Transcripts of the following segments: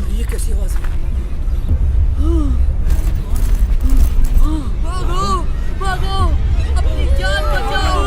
ये कैसी आवाज है? भागो भागो, अपनी जान बचाओ।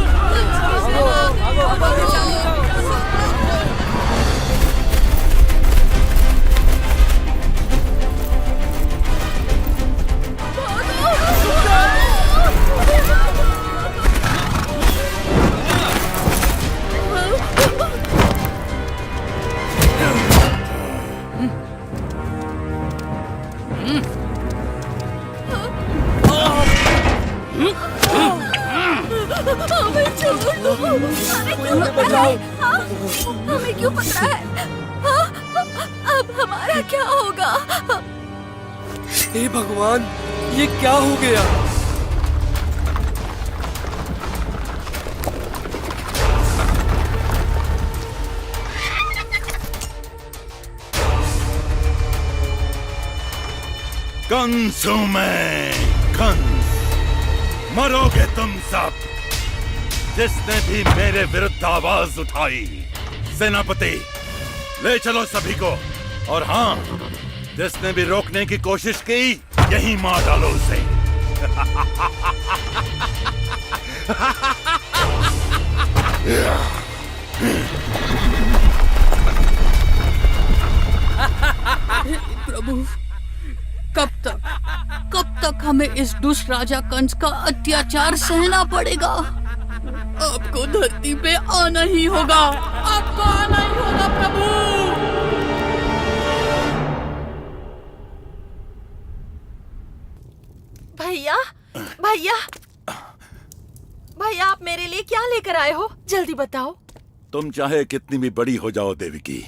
हमें छोड़ दो, हमें क्यों पकड़ा है? हमें क्यों पकड़ा है? अब हमारा क्या होगा? हे भगवान, ये क्या हो गया? कंस मरोगे तुम सब। जिसने भी मेरे विरुद्ध आवाज उठाई, सेनापति ले चलो सभी को। और हाँ, जिसने भी रोकने की कोशिश की, यहीं मार डालो उसे। प्रभु, कब तक हमें इस दुष्ट राजा कंस का अत्याचार सहना पड़ेगा? आपको धरती पे आना ही होगा, आपको आना ही होगा प्रभु। भैया भैया भैया, आप मेरे लिए क्या लेकर आए हो? जल्दी बताओ। तुम चाहे कितनी भी बड़ी हो जाओ देवकी,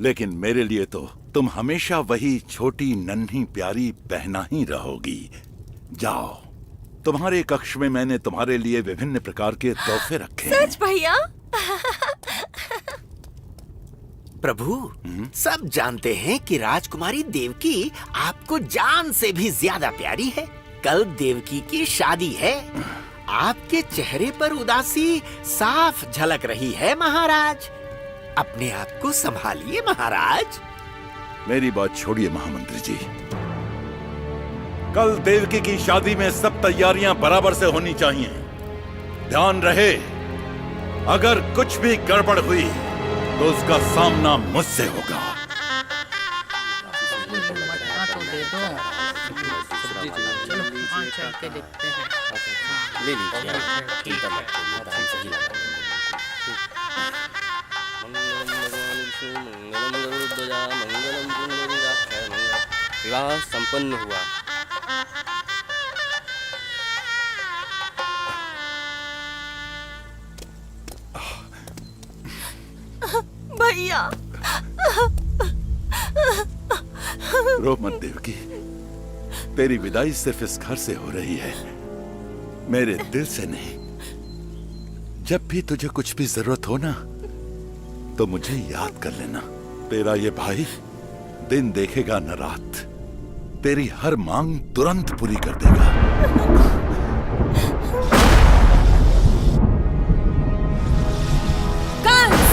लेकिन मेरे लिए तो तुम हमेशा वही छोटी नन्ही प्यारी बहना ही रहोगी। जाओ, तुम्हारे कक्ष में मैंने तुम्हारे लिए विभिन्न प्रकार के तोहफे रखे हैं। सच भैया? प्रभु, सब जानते हैं कि राजकुमारी देवकी आपको जान से भी ज्यादा प्यारी है। कल देवकी की शादी है। आपके चेहरे पर उदासी साफ झलक रही है महाराज। अपने आप को संभालिए महाराज। मेरी बात छोड़िए महामंत्री जी। कल देवकी की शादी में सब तैयारियां बराबर से होनी चाहिए। ध्यान रहे, अगर कुछ भी गड़बड़ हुई तो उसका सामना मुझसे होगा। ले लीजिए। विवाह संपन्न हुआ। भैया रो मत देवकी, तेरी विदाई सिर्फ इस घर से हो रही है, मेरे दिल से नहीं। जब भी तुझे कुछ भी जरूरत हो ना, तो मुझे याद कर लेना। तेरा ये भाई दिन देखेगा न रात, तेरी हर मांग तुरंत पूरी कर देगा। कंस,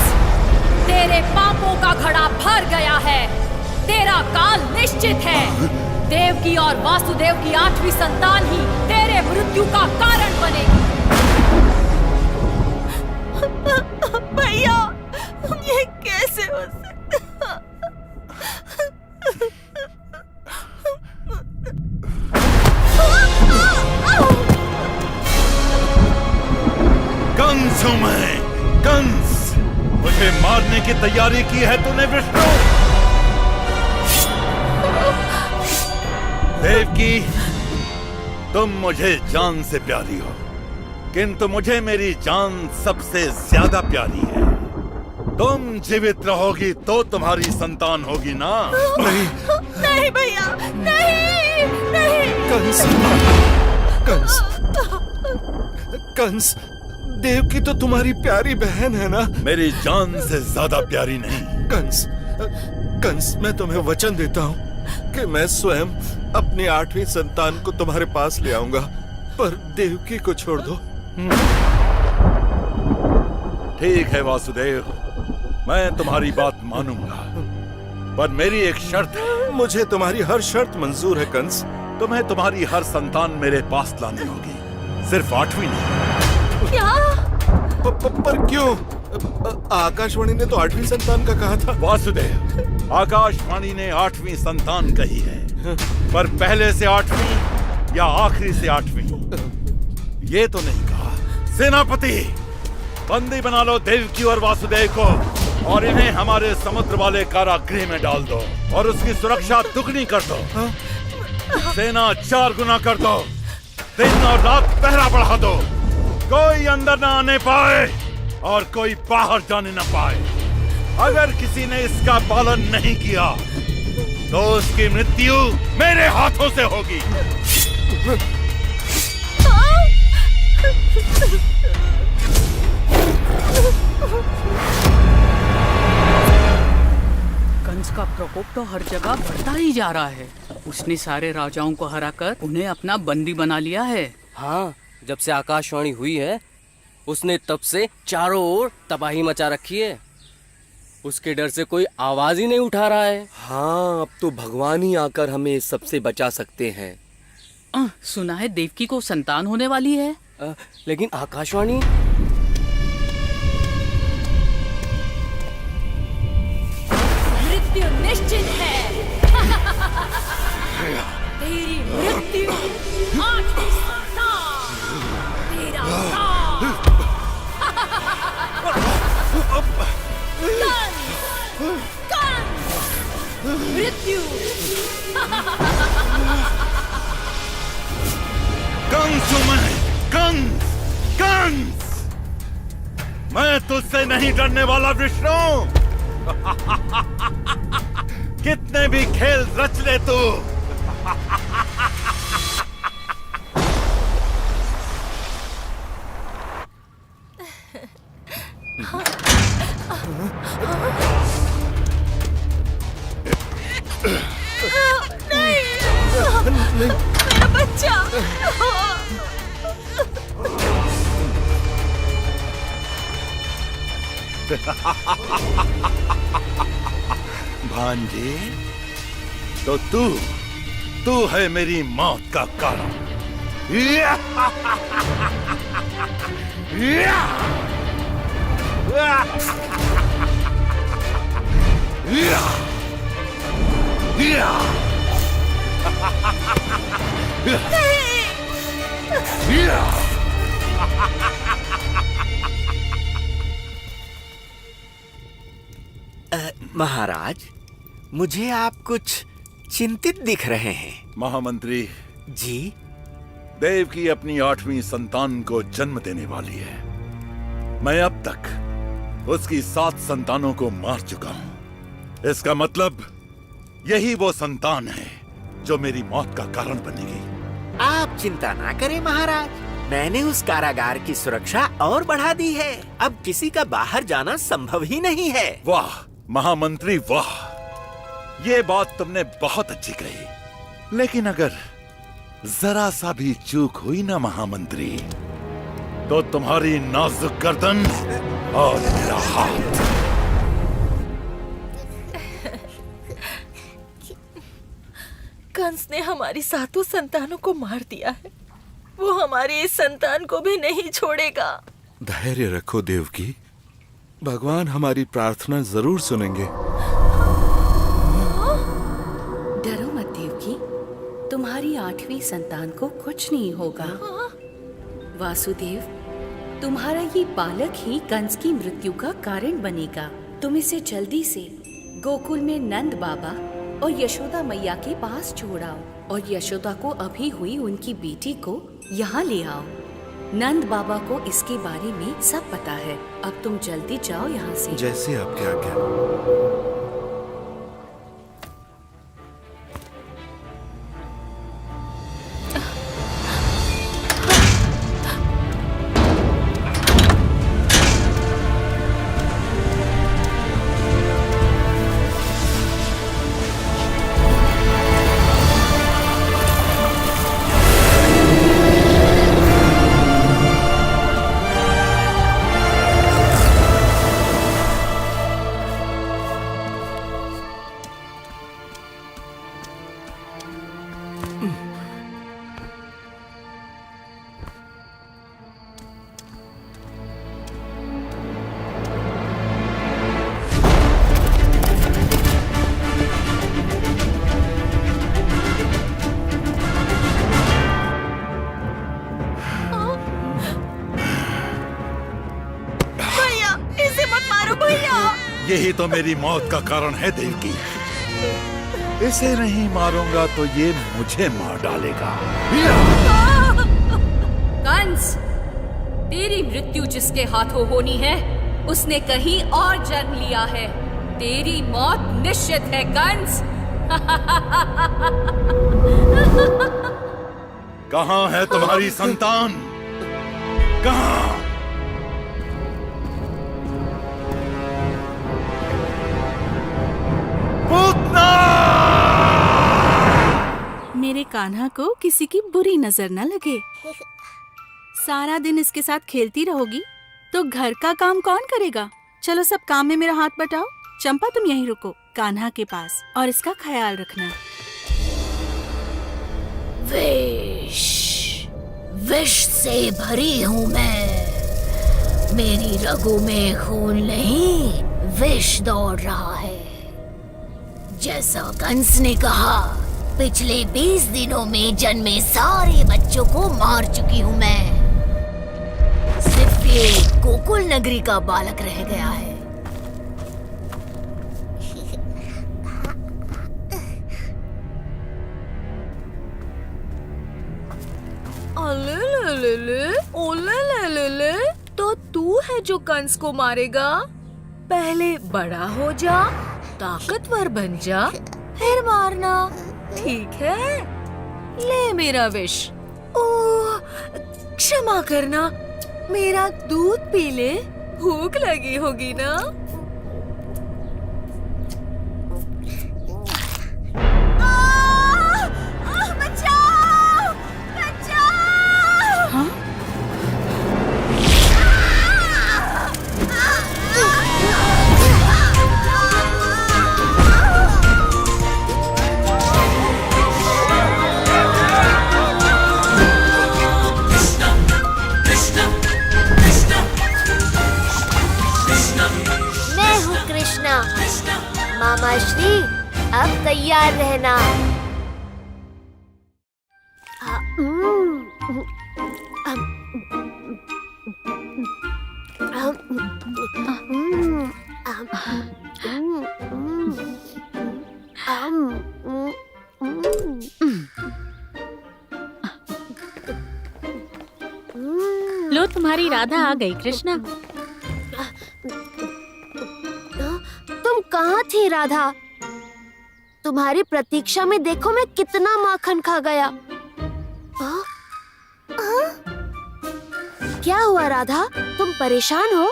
तेरे पापों का घड़ा भर गया है। तेरा काल निश्चित है। देवकी और वासुदेव की 8वीं संतान ही तेरे मृत्यु का कारण बनेगी। भैया, ये कैसे हो सकता? कंस हूं मैं, कंस। मुझे मारने की तैयारी की है तूने विष्णु। देवकी, तुम मुझे जान से प्यारी हो, किंतु मुझे मेरी जान सबसे ज्यादा प्यारी है। तुम जीवित रहोगी तो तुम्हारी संतान होगी ना? नहीं नहीं भैया, नहीं नहीं। कंस, कंस, कंस, देवकी तो तुम्हारी प्यारी बहन है ना? मेरी जान से ज्यादा प्यारी नहीं। कंस, कंस, मैं तुम्हें वचन देता हूँ कि मैं स्वयं अपनी 8वीं संतान को तुम्हारे पास ले आऊंगा, पर देवकी को छोड़ दो। ठीक है वासुदेव, मैं तुम्हारी बात मानूंगा, पर मेरी एक शर्त है। मुझे तुम्हारी हर शर्त मंजूर है कंस। तुम्हें तुम्हारी हर संतान मेरे पास लानी होगी, सिर्फ 8वीं नहीं। क्या? पर क्यों? आकाशवाणी ने तो 8वीं संतान का कहा था। वासुदेव, आकाशवाणी ने 8वीं संतान कही है, पर पहले से 8वीं या आखिरी से 8वीं, ये तो नहीं कहा। सेनापति, बंदी बना लो देवकी और वासुदेव को और इन्हें हमारे समुद्र वाले कारागृह में डाल दो और उसकी सुरक्षा दुगनी कर दो। सेना 4 गुना कर दो, दिन और रात पहरा बढ़ा दो, कोई अंदर ना आने पाए और कोई बाहर जाने ना पाए। अगर किसी ने इसका पालन नहीं किया तो उसकी मृत्यु मेरे हाथों से होगी। कंस का प्रकोप तो हर जगह बढ़ता ही जा रहा है। उसने सारे राजाओं को हराकर उन्हें अपना बंदी बना लिया है। हाँ, जब से आकाशवाणी हुई है उसने तब से चारों ओर तबाही मचा रखी है। उसके डर से कोई आवाज ही नहीं उठा रहा है। हाँ, अब तो भगवान ही आकर हमें इस सबसे बचा सकते हैं। सुना है देवकी को संतान होने वाली है। लेकिन आकाशवाणी मृत्यु निश्चित है। तेरी मृत्यु 8वीं संतान, तेरा काल। कंस, मृत्यु। कंस हूं मैं, कंस, कंस। मैं तुझसे नहीं डरने वाला विष्णु। कितने भी खेल रच ले तू। मेरा बच्चा। भांजे, तो तू है मेरी मौत का कारण। महाराज, मुझे आप कुछ चिंतित दिख रहे हैं। महामंत्री जी? देवकी अपनी 8वीं संतान को जन्म देने वाली है। मैं अब तक उसकी 7 संतानों को मार चुका हूं। इसका मतलब यही वो संतान है जो मेरी मौत का कारण बनेगी। आप चिंता ना करें महाराज, मैंने उस कारागार की सुरक्षा और बढ़ा दी है। अब किसी का बाहर जाना संभव ही नहीं है। वाह महामंत्री वाह, ये बात तुमने बहुत अच्छी कही। लेकिन अगर जरा सा भी चूक हुई ना महामंत्री, तो तुम्हारी नाजुक गर्दन और मेरा हाथ। कंस ने हमारी 7 संतानों को मार दिया है। वो हमारी इस संतान को भी नहीं छोड़ेगा। धैर्य रखो देवकी, भगवान हमारी प्रार्थना जरूर सुनेंगे। डरो मत देवकी, तुम्हारी 8वीं संतान को कुछ नहीं होगा। वासुदेव, तुम्हारा ये बालक ही कंस की मृत्यु का कारण बनेगा। तुम इसे जल्दी से गोकुल में नंद बाबा और यशोदा मैया के पास छोड़ आओ और यशोदा को अभी हुई उनकी बेटी को यहाँ ले आओ। नंद बाबा को इसके बारे में सब पता है। अब तुम जल्दी जाओ यहाँ से। जैसे आपकी आज्ञा। यही तो मेरी मौत का कारण है देवकी। इसे नहीं मारूंगा तो ये मुझे मार डालेगा। कंस, तेरी मृत्यु जिसके हाथों होनी है उसने कहीं और जन्म लिया है। तेरी मौत निश्चित है कंस। कहाँ है तुम्हारी संतान? कहाँ? मेरे कान्हा को किसी की बुरी नजर न लगे। सारा दिन इसके साथ खेलती रहोगी तो घर का काम कौन करेगा? चलो सब काम में मेरा हाथ बटाओ। चंपा तुम यहीं रुको कान्हा के पास और इसका ख्याल रखना। विष से भरी हूँ मैं। मेरी रगों में खून नहीं, विष दौड़ रहा है। जैसा कंस ने कहा, पिछले 20 दिनों में जन्मे सारे बच्चों को मार चुकी हूँ मैं। सिर्फ ये गोकुल नगरी का बालक रह गया है। ओले तो तू है जो कंस को मारेगा? पहले बड़ा हो जा, ताकतवर बन जा, फिर मारना। ठीक है, ले मेरा विष। ओह, क्षमा करना, मेरा दूध पी ले, भूख लगी होगी ना? बचाओ! बचाओ! हाँ? मामा श्री, अब तैयार रहना। लो तुम्हारी राधा आ गई कृष्णा। तुम कहाँ थी राधा? तुम्हारी प्रतीक्षा में देखो मैं कितना माखन खा गया। क्या हुआ राधा, तुम परेशान हो?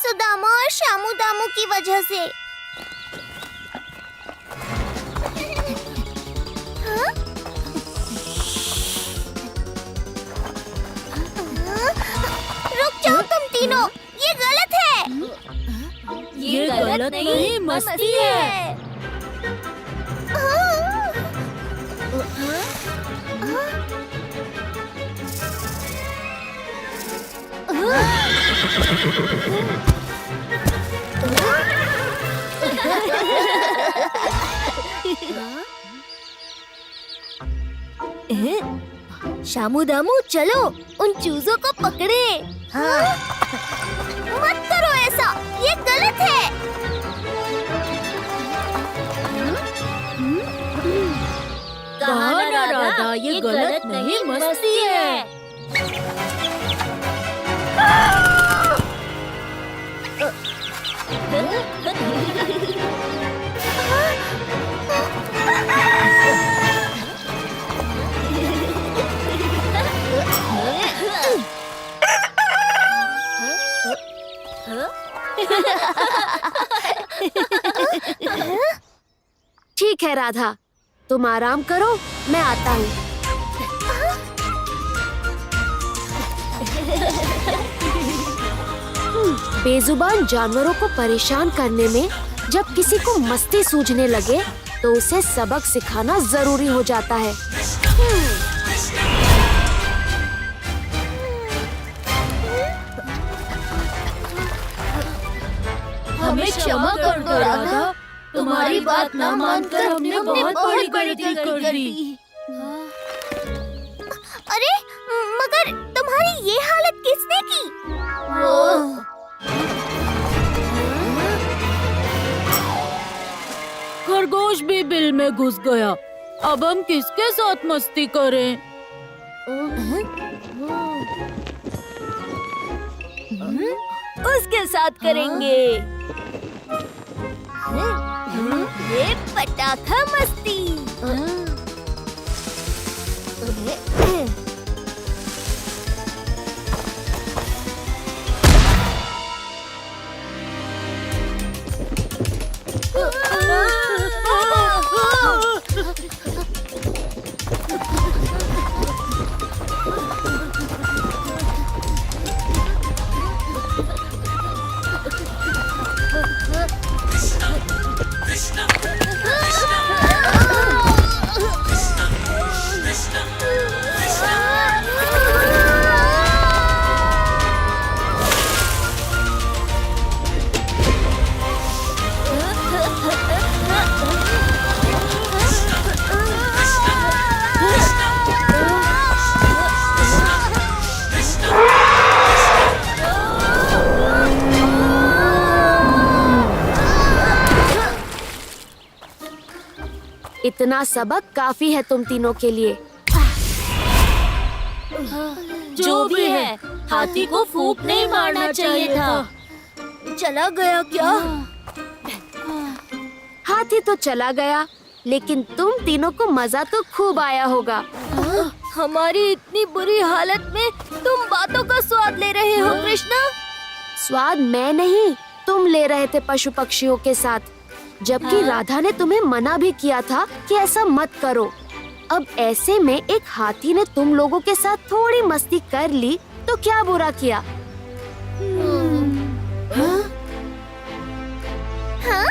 सुदामा और श्यामू दामू की वजह से। रुक जाओ तुम तीनों, ये गलत है। ये गलत नहीं, मस्ती है। श्यामू दामू चलो उन चूजों को पकड़े। हाँ। मत करो ऐसा, ये गलत है। कहा ना राधा, ये गलत नहीं, मस्ती है। ठीक है राधा, तुम आराम करो, मैं आता हूँ। बेजुबान जानवरों को परेशान करने में जब किसी को मस्ती सूझने लगे तो उसे सबक सिखाना जरूरी हो जाता है। हमें क्षमा कर दो राधा, तुम्हारी बात ना मानकर हमने बहुत बड़ी गलती कर दी। अरे मगर तुम्हारी ये हालत किसने की? में घुस गया। अब हम किसके साथ मस्ती करें? उसके साथ करेंगे। ये पटाखा मस्ती। इतना सबक काफी है तुम तीनों के लिए। जो भी है, हाथी को फूंक नहीं मारना चाहिए था। चला गया क्या? हाथी तो चला गया, लेकिन तुम तीनों को मजा तो खूब आया होगा। हमारी इतनी बुरी हालत में तुम बातों का स्वाद ले रहे हो कृष्णा। स्वाद मैं नहीं, तुम ले रहे थे पशु पक्षियों के साथ, जबकि राधा ने तुम्हें मना भी किया था कि ऐसा मत करो। अब ऐसे में एक हाथी ने तुम लोगों के साथ थोड़ी मस्ती कर ली तो क्या बुरा किया? हाँ?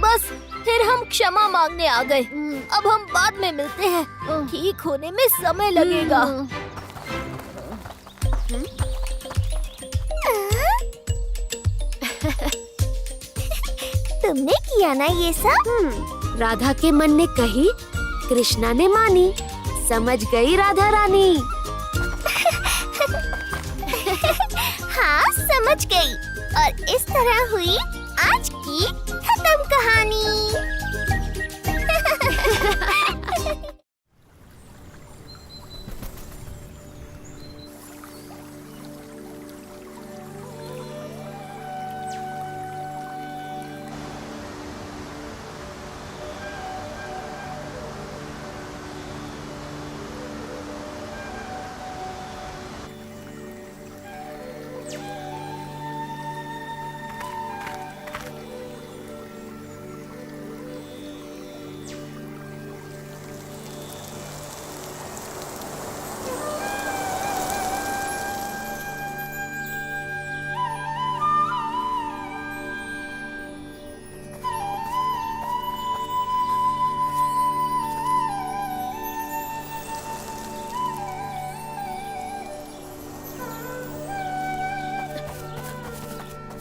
बस फिर हम क्षमा मांगने आ गए। अब हम बाद में मिलते हैं। ठीक होने में समय लगेगा। तुमने किया ना ये सब? राधा के मन ने कही, कृष्णा ने मानी। समझ गई राधा रानी। हाँ समझ गई। और इस तरह हुई आज की खत्म कहानी।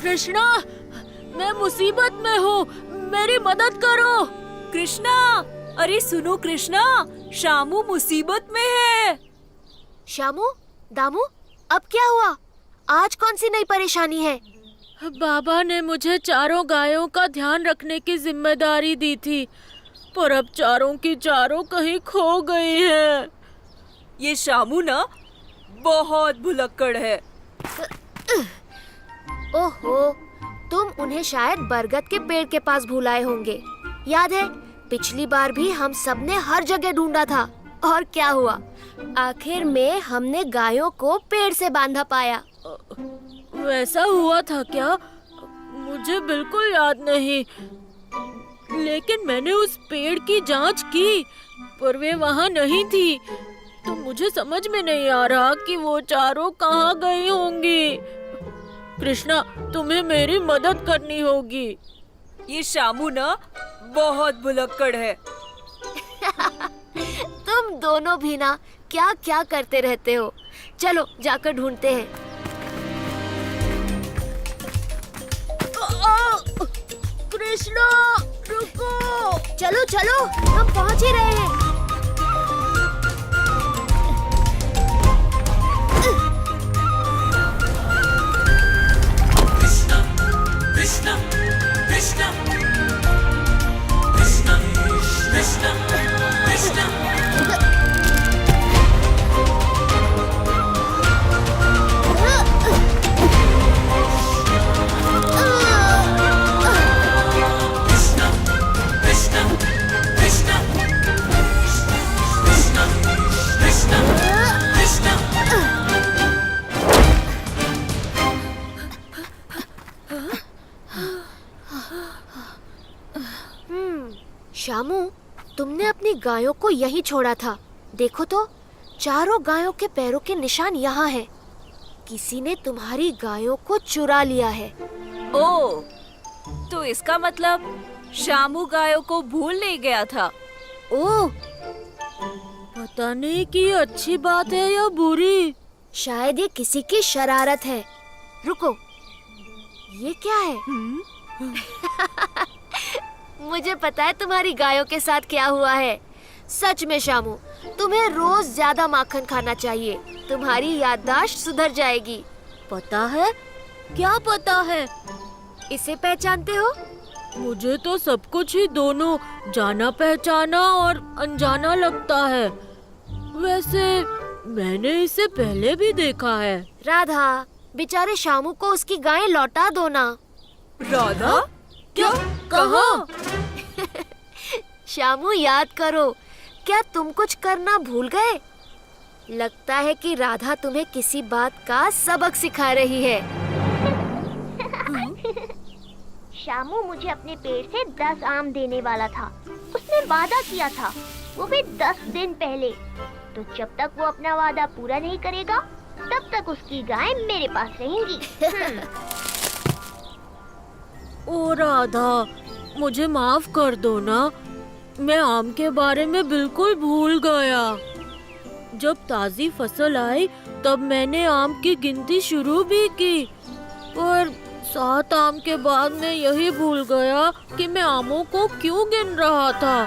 कृष्णा, मैं मुसीबत में हूँ, मेरी मदद करो। कृष्णा, अरे सुनो कृष्णा, शामू मुसीबत में है। शामू, दामू, अब क्या हुआ? आज कौन सी नई परेशानी है? बाबा ने मुझे चारों गायों का ध्यान रखने की जिम्मेदारी दी थी, पर अब चारों की चारों कहीं खो गई हैं। ये शामू ना बहुत भुलक्कड़ है। ओहो, तुम उन्हें शायद बरगद के पेड़ के पास भुलाए होंगे। याद है, पिछली बार भी हम सबने हर जगह ढूंढा था, और क्या हुआ? आखिर में हमने गायों को पेड़ से बांधा पाया। वैसा हुआ था क्या? मुझे बिल्कुल याद नहीं, लेकिन मैंने उस पेड़ की जांच की, पर वे वहाँ नहीं थी, तो मुझे समझ में नहीं आ रहा कि वो चारों कहाँ गई होंगी। कृष्णा, तुम्हें मेरी मदद करनी होगी। ये शामू ना बहुत भुलक्कड़ है। तुम दोनों भी ना क्या क्या करते रहते हो। चलो जाकर ढूंढते हैं। कृष्णा, रुको। चलो चलो, हम पहुंच ही रहे हैं। शामू, तुमने अपनी गायों को यहीं छोड़ा था। देखो तो, चारों गायों के पैरों के निशान यहाँ हैं। किसी ने तुम्हारी गायों को चुरा लिया है। ओ, तो इसका मतलब शामू गायों को भूल नहीं गया था। ओह, पता नहीं कि ये अच्छी बात है या बुरी। शायद ये किसी की शरारत है। रुको, ये क्या है? मुझे पता है तुम्हारी गायों के साथ क्या हुआ है। सच में शामू, तुम्हें रोज ज्यादा माखन खाना चाहिए। तुम्हारी याददाश्त सुधर जाएगी। पता है? क्या पता है? इसे पहचानते हो? मुझे तो सब कुछ ही दोनों जाना पहचाना और अनजाना लगता है। वैसे मैंने इसे पहले भी देखा है। राधा, बेचारे शामू को उसकी गायें लौटा दो ना। राधा? क्या? कहाँ? शामू, याद करो, क्या तुम कुछ करना भूल गए? लगता है कि राधा तुम्हें किसी बात का सबक सिखा रही है। शामू मुझे अपने पेड़ से 10 आम देने वाला था। उसने वादा किया था, वो भी 10 दिन पहले। तो जब तक वो अपना वादा पूरा नहीं करेगा, तब तक उसकी गाय मेरे पास रहेंगी। ओ राधा, मुझे माफ कर दो ना। मैं आम के बारे में बिल्कुल भूल गया। जब ताजी फसल आई, तब मैंने आम की गिनती शुरू भी की, पर 7 आम के बाद मैं यही भूल गया कि मैं आमों को क्यों गिन रहा था,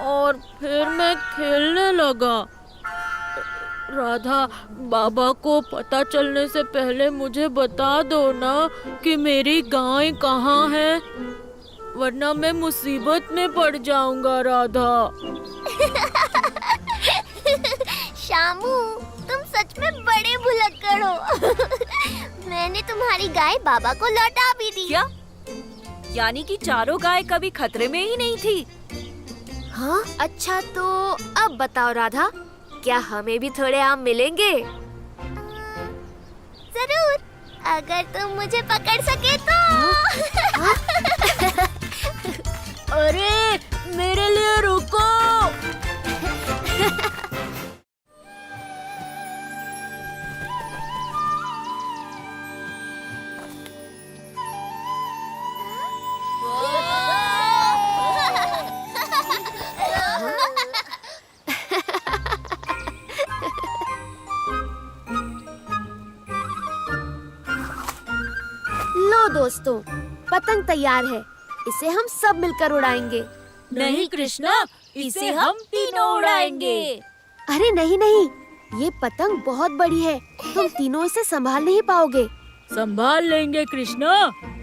और फिर मैं खेलने लगा। राधा, बाबा को पता चलने से पहले मुझे बता दो ना कि मेरी गाय कहाँ है, वरना मैं मुसीबत में पड़ जाऊंगा। राधा। शामू, तुम सच में बड़े भुलक्कड़ हो। मैंने तुम्हारी गाय बाबा को लौटा भी दी। क्या? यानी कि चारों गाय कभी खतरे में ही नहीं थी? हाँ? अच्छा, तो अब बताओ राधा, क्या हमें भी थोड़े आम मिलेंगे? जरूर, अगर तुम मुझे पकड़ सके तो। अरे, मेरे लिए रुको। लो दोस्तों, पतंग तैयार है। इसे हम सब मिलकर उड़ाएंगे। नहीं कृष्णा, इसे हम तीनों उड़ाएंगे। अरे नहीं नहीं, ये पतंग बहुत बड़ी है, तुम तीनों इसे संभाल नहीं पाओगे। संभाल लेंगे कृष्णा,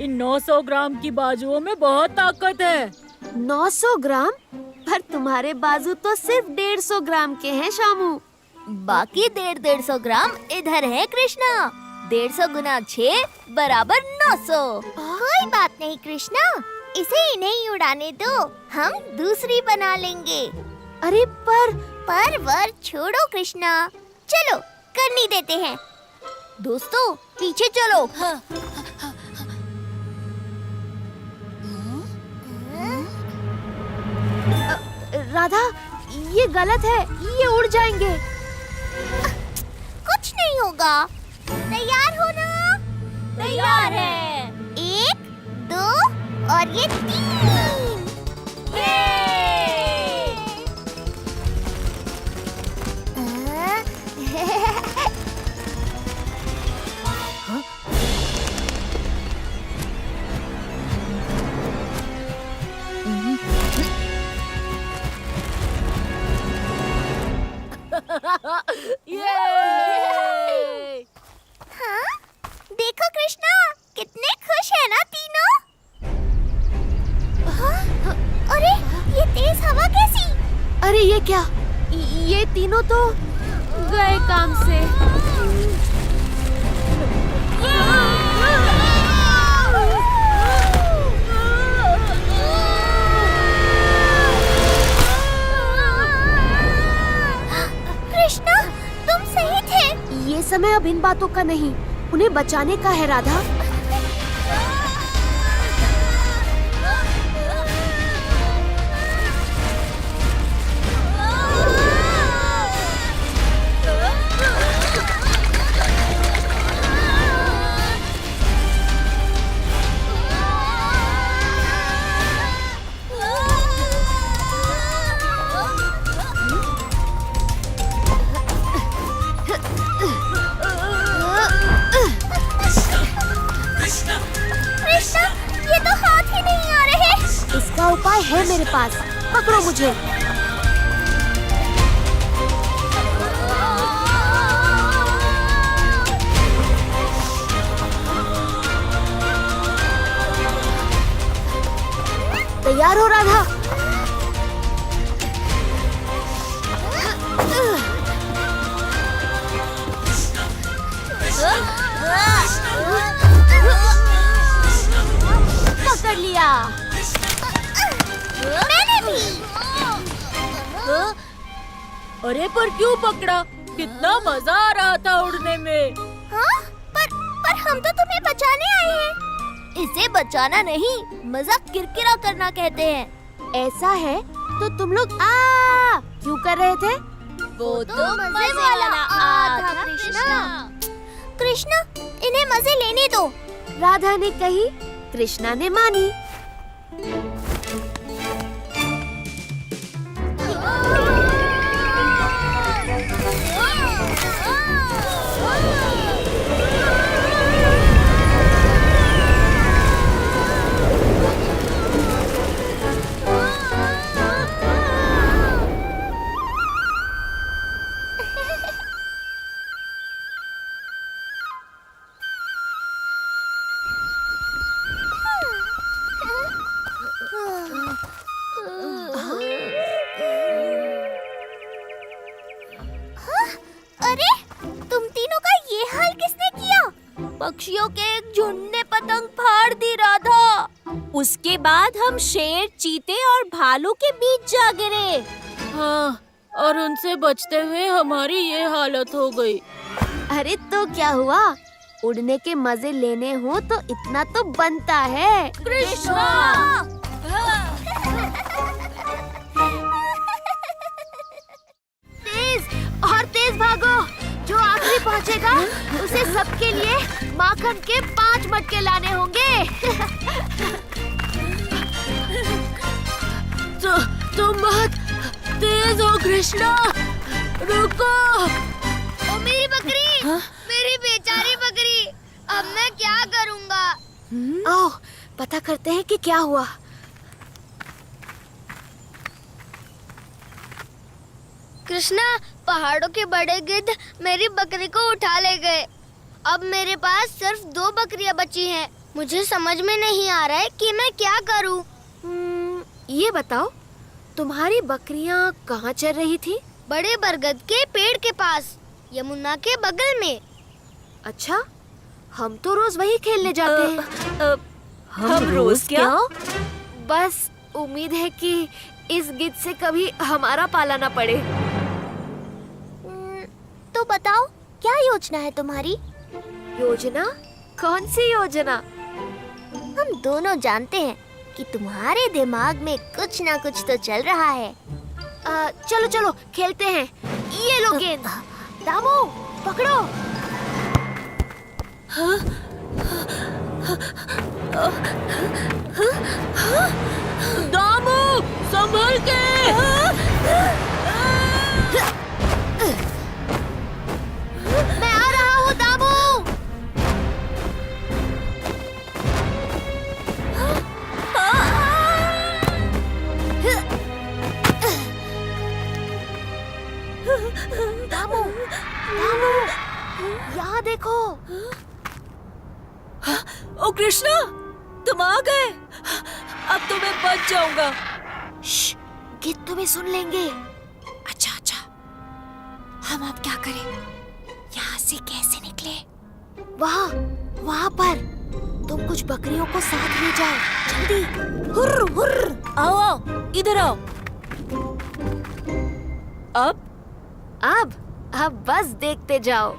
इन 900 ग्राम की बाजुओं में बहुत ताकत है। 900 ग्राम? पर तुम्हारे बाजू तो सिर्फ 150 ग्राम के हैं शामू। बाकी 150 ग्राम इधर है कृष्णा। 150 गुना 6 बराबर 900। कोई बात नहीं कृष्णा, इसे इन्हें ही उड़ाने दो, हम दूसरी बना लेंगे। अरे पर वर छोड़ो कृष्णा, चलो करनी देते हैं। दोस्तों पीछे चलो। राधा, ये गलत है, ये उड़ जाएंगे। कुछ नहीं होगा। तैयार हो ना? तैयार है। 1, 2 और ये 3। हाँ? देखो कृष्णा, कितने खुश है ना तीनों। हाँ? अरे ये तेज हवा कैसी? अरे ये क्या? ये तीनों तो गए काम से। कृष्णा, तुम सही थे। ये समय अब इन बातों का नहीं, उन्हें बचाने का है राधा। का उपाय है मेरे पास, पकड़ो मुझे। तैयार हो राधा? पकड़ लिया। मैंने भी। अरे पर क्यों पकड़ा? कितना मजा आ रहा था उड़ने में। हाँ? पर हम तो तुम्हें बचाने आए हैं। इसे बचाना नहीं, मजाक किरकिरा करना कहते हैं। ऐसा है तो तुम लोग आ क्यों कर रहे थे? वो तो मजे वाला आ था कृष्णा। कृष्णा, इन्हें मजे लेने दो। राधा ने कही, कृष्णा ने मानी। अरे, तुम तीनों का ये हाल किसने किया? पक्षियों के एक झुंड ने पतंग फाड़ दी राधा। उसके बाद हम शेर, चीते और भालू के बीच जा गिरे। हाँ, और उनसे बचते हुए हमारी ये हालत हो गई। अरे तो क्या हुआ? उड़ने के मजे लेने हो तो इतना तो बनता है। कृष्णा! तेज और तेज भागो। जो आखिरी पहुंचेगा उसे सबके लिए माखन के 5 मटके लाने होंगे। तुम बहुत तेज हो कृष्णा। रुको। ओ मेरी बकरी, मेरी बेचारी बकरी, अब मैं क्या करूँगा? आओ पता करते हैं कि क्या हुआ। कृष्णा, पहाड़ों के बड़े गिद्ध मेरी बकरी को उठा ले गए। अब मेरे पास सिर्फ 2 बकरियां बची हैं। मुझे समझ में नहीं आ रहा है कि मैं क्या करूं। ये बताओ, तुम्हारी बकरियां कहाँ चर रही थी? बड़े बरगद के पेड़ के पास, यमुना के बगल में। अच्छा, हम तो रोज वही खेलने जाते हैं। हम रोज क्या? बस उम्मीद है कि इस गिद्ध से कभी हमारा पाला ना पड़े। तो बताओ, क्या योजना है तुम्हारी? योजना? कौन सी योजना? हम दोनों जानते हैं कि तुम्हारे दिमाग में कुछ ना कुछ तो चल रहा है। चलो चलो खेलते हैं। ये लो गेंद। दामू पकड़ो। दामू संभल के। मैं आ रहा हूँ दामू। दामू, दामू, यहाँ देखो। ओ कृष्णा, तुम आ गए। अब तो मैं बच जाऊंगा। गिद्ध तुम्हें सुन लेंगे। अच्छा अच्छा, हम अब क्या करें? यहाँ से कैसे निकले? वहाँ वहाँ पर तुम कुछ बकरियों को साथ ले जाओ। जल्दी। हुर्र हुर्र। आओ आओ, इधर आओ। अब बस देखते जाओ।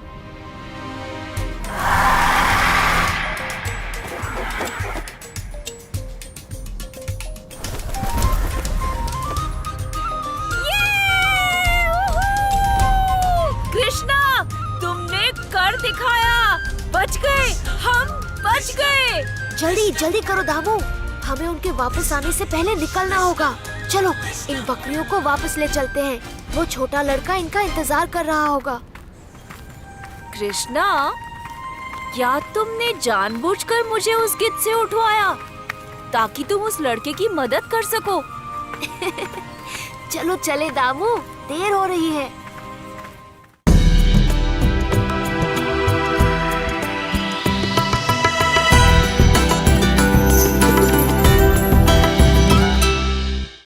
कृष्णा, तुमने कर दिखाया। बच गए, हम बच गए। जल्दी जल्दी करो दामू, हमें उनके वापस आने से पहले निकलना होगा। चलो इन बकरियों को वापस ले चलते हैं। वो छोटा लड़का इनका इंतजार कर रहा होगा। कृष्णा, क्या तुमने जानबूझकर मुझे उस गिद्ध से उठवाया? ताकि तुम उस लड़के की मदद कर सको। चलो चले दामू, देर हो रही है।